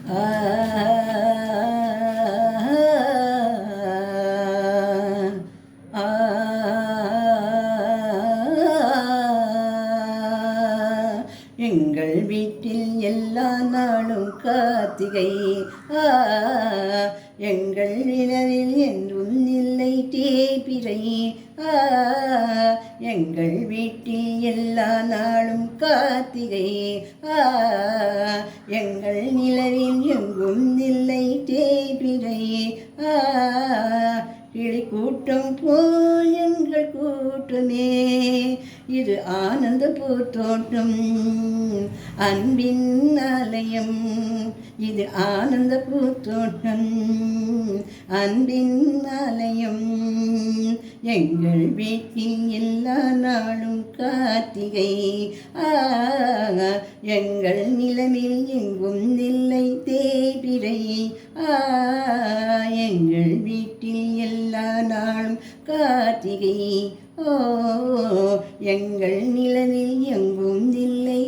ஆ ஆ எங்கள் வீட்டில் எல்லா நாளும் கார்த்திகை. எங்கள் நிலவில் என்றும் இல்லை தேய்பிறை. எங்கள் வீட்டில் எல்லா நாளும் கார்த்திகை. எங்கள் நிலவில் எங்கும் இல்லை தேய்பிறை. கிளி கூட்டம் போல் எங்கள் கூட்டமே, இது ஆனந்த பூத்தோட்டம், அன்பின் ஆலயம். இது ஆனந்த பூத்தோட்டம், அன்பின் ஆலயம். எங்கள் வீட்டில் எல்லா நாளும் கார்த்திகை. எங்கள் நிலவில் எங்கும் இல்லை தேய்பிறை. எங்கள் வீட்டில் எல்லா நாளும் கார்த்திகை. எங்கள் நிலவில் எங்கும் இல்லை